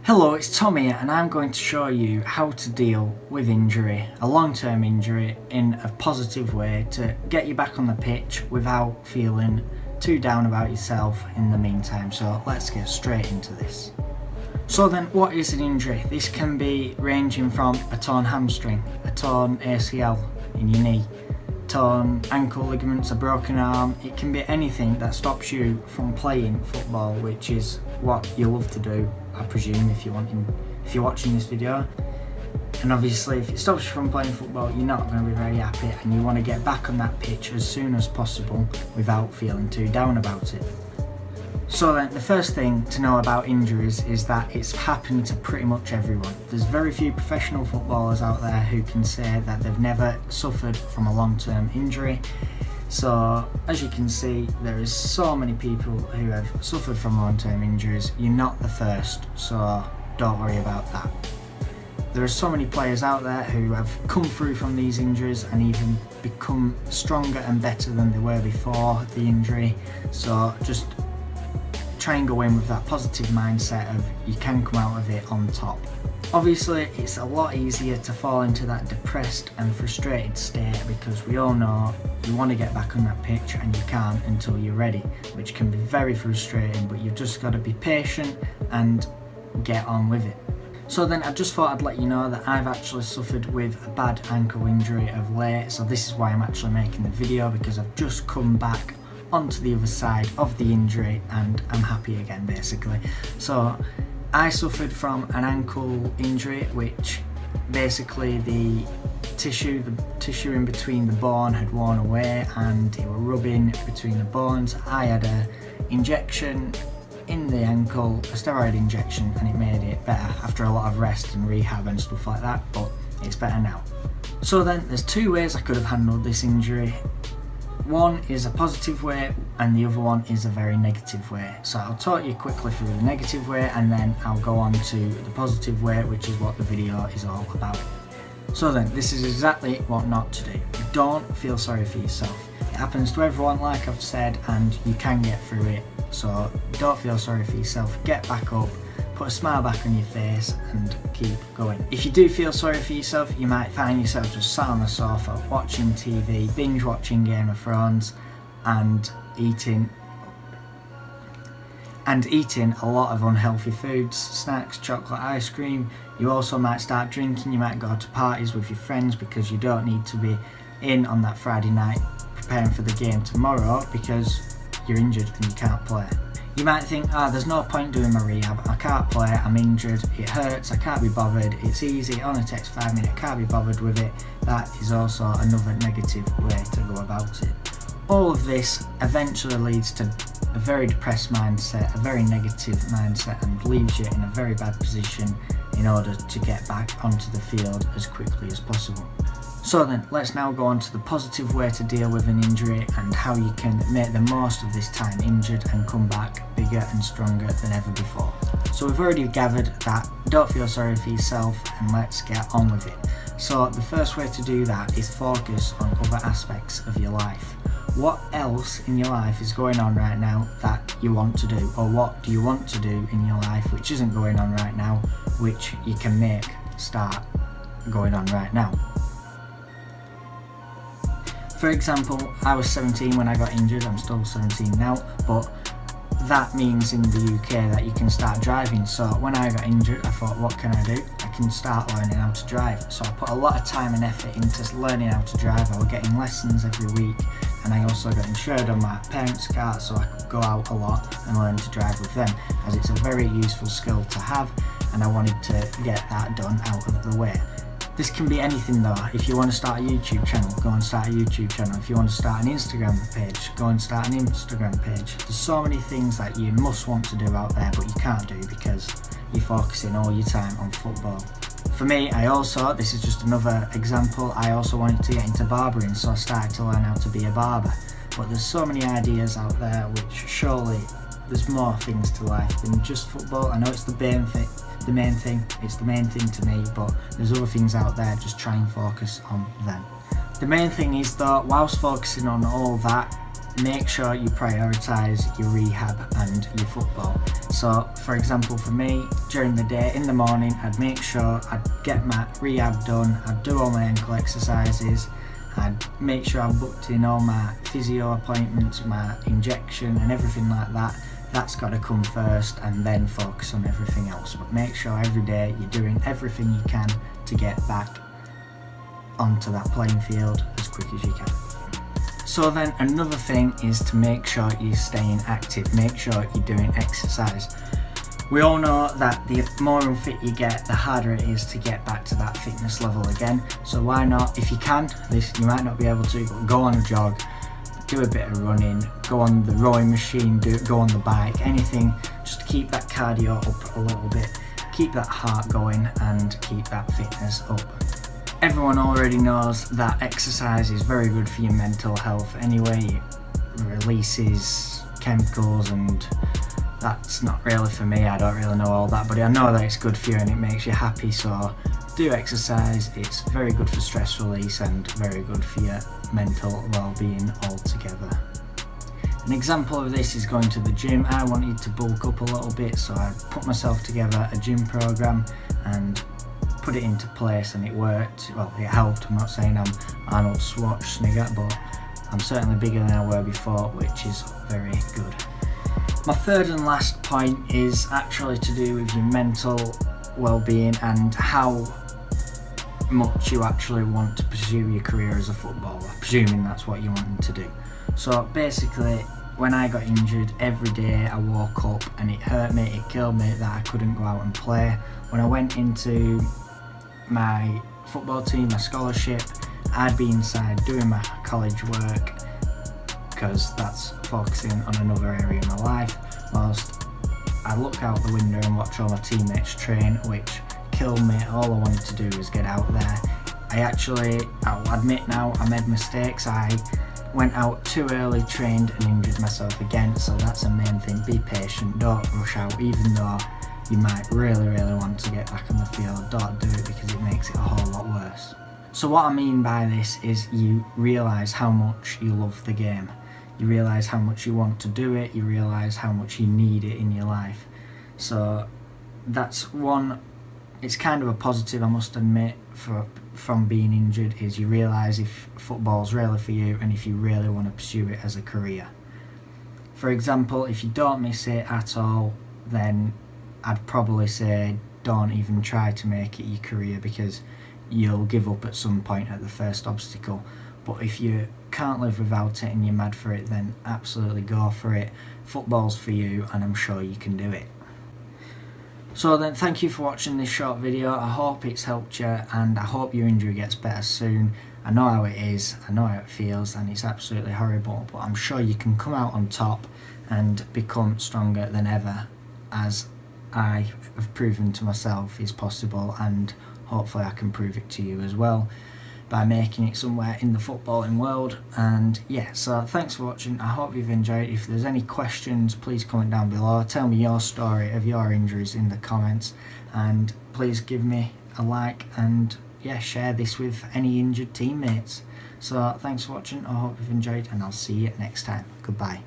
Hello, it's Tom here and I'm going to show you how to deal with injury, a long-term injury, in a positive way to get you back on the pitch without feeling too down about yourself in the meantime. So let's get straight into this. So then, what is an injury? This can be ranging from a torn hamstring, a torn ACL in your knee, torn ankle ligaments, a broken arm. It can be anything that stops you from playing football, which is what you love to do, I presume, if you're watching this video. And obviously if it stops you from playing football, you're not going to be very happy and you want to get back on that pitch as soon as possible without feeling too down about it. So then, the first thing to know about injuries is that it's happened to pretty much everyone. There's very few professional footballers out there who can say that they've never suffered from a long-term injury. So as you can see, there is so many people who have suffered from long-term injuries. You're not the first, so don't worry about that. There are so many players out there who have come through from these injuries and even become stronger and better than they were before the injury. So just try and go in with that positive mindset of you can come out of it on top. Obviously, it's a lot easier to fall into that depressed and frustrated state because we all know you want to get back on that pitch and you can't until you're ready, which can be very frustrating, but you've just got to be patient and get on with it. So then I just thought I'd let you know that I've actually suffered with a bad ankle injury of late, so this is why I'm actually making the video, because I've just come back onto the other side of the injury and I'm happy again, basically. So I suffered from an ankle injury, which basically the tissue in between the bone had worn away and it were rubbing between the bones. I had a injection in the ankle, a steroid injection, and it made it better after a lot of rest and rehab and stuff like that, but it's better now. So then there's two ways I could have handled this injury. One is a positive way and the other one is a very negative way. So I'll talk you quickly through the negative way and then I'll go on to the positive way, which is what the video is all about. So then, this is exactly what not to do. Don't feel sorry for yourself. It happens to everyone, like I've said, and you can get through it. So don't feel sorry for yourself. Get back up, put a smile back on your face and keep going. If you do feel sorry for yourself, you might find yourself just sat on the sofa watching TV, binge watching Game of Thrones and eating a lot of unhealthy foods, snacks, chocolate, ice cream. You also might start drinking, you might go to parties with your friends because you don't need to be in on that Friday night preparing for the game tomorrow because you're injured and you can't play. You might think, there's no point doing my rehab, I can't play, I'm injured, it hurts, I can't be bothered, it's easy, it only takes 5 minutes, I can't be bothered with it. That is also another negative way to go about it. All of this eventually leads to a very depressed mindset, a very negative mindset, and leaves you in a very bad position in order to get back onto the field as quickly as possible. So then, let's now go on to the positive way to deal with an injury and how you can make the most of this time injured and come back bigger and stronger than ever before. So we've already gathered that don't feel sorry for yourself and let's get on with it. So the first way to do that is focus on other aspects of your life. What else in your life is going on right now that you want to do, or what do you want to do in your life which isn't going on right now, which you can make start going on right now. For example, I was 17 when I got injured, I'm still 17 now, but that means in the UK that you can start driving. So when I got injured, I thought, what can I do? I can start learning how to drive. So I put a lot of time and effort into learning how to drive. I was getting lessons every week and I also got insured on my parents' car so I could go out a lot and learn to drive with them, as it's a very useful skill to have and I wanted to get that done out of the way. This can be anything though. If you want to start a YouTube channel, go and start a YouTube channel. If you want to start an Instagram page, go and start an Instagram page. There's so many things that you must want to do out there but you can't do because you're focusing all your time on football. For me, this is just another example, I also wanted to get into barbering, so I started to learn how to be a barber. But there's so many ideas out there which surely there's more things to life than just football. I know it's the main thing, it's the main thing to me, but there's other things out there, just try and focus on them. The main thing is though, whilst focusing on all that, make sure you prioritise your rehab and your football. So for example, for me, during the day, in the morning, I'd make sure I'd get my rehab done, I'd do all my ankle exercises, I'd make sure I booked in all my physio appointments, my injection and everything like that. That's got to come first, and then focus on everything else. But make sure every day you're doing everything you can to get back onto that playing field as quick as you can. So then another thing is to make sure you're staying active, make sure you're doing exercise. We all know that the more unfit you get, the harder it is to get back to that fitness level again. So why not, if you can, you might not be able to, but go on a jog, do a bit of running, go on the rowing machine, go on the bike, anything just to keep that cardio up a little bit, keep that heart going and keep that fitness up. Everyone already knows that exercise is very good for your mental health anyway. It releases chemicals, and that's not really for me. I don't really know all that, but I know that it's good for you and it makes you happy. So do exercise. It's very good for stress release and very good for your mental well-being altogether. An example of this is going to the gym. I wanted to bulk up a little bit, so I put myself together a gym program and put it into place, and it worked. Well, it helped. I'm not saying I'm Arnold Schwarzenegger, but I'm certainly bigger than I were before, which is very good. My third and last point is actually to do with your mental well-being and how much you actually want to pursue your career as a footballer, presuming that's what you want to do. So basically, when I got injured, every day I woke up and it hurt me, it killed me that I couldn't go out and play. When I went into my football team, my scholarship, I'd be inside doing my college work because that's focusing on another area of my life, whilst I look out the window and watch all my teammates train, which killed me. All I wanted to do was get out there. I'll admit now, I made mistakes. I went out too early, trained and injured myself again, so that's the main thing. Be patient, don't rush out, even though you might really want to get back on the field. Don't do it because it makes it a whole lot worse. So what I mean by this is you realise how much you love the game. You realise how much you want to do it, you realise how much you need it in your life. So that's one, it's kind of a positive, I must admit, from being injured, is you realise if football's really for you and if you really want to pursue it as a career. For example, if you don't miss it at all, then I'd probably say don't even try to make it your career, because you'll give up at some point at the first obstacle. But if you can't live without it and you're mad for it, then absolutely go for it. Football's for you and I'm sure you can do it. So then, thank you for watching this short video. I hope it's helped you and I hope your injury gets better soon. I know how it is, I know how it feels, and it's absolutely horrible, but I'm sure you can come out on top and become stronger than ever, as I have proven to myself is possible, and hopefully I can prove it to you as well by making it somewhere in the footballing world. And yeah, so thanks for watching. I hope you've enjoyed. If there's any questions, please comment down below. Tell me your story of your injuries in the comments, and please give me a like, and yeah, share this with any injured teammates. So thanks for watching. I hope you've enjoyed, and I'll see you next time. Goodbye.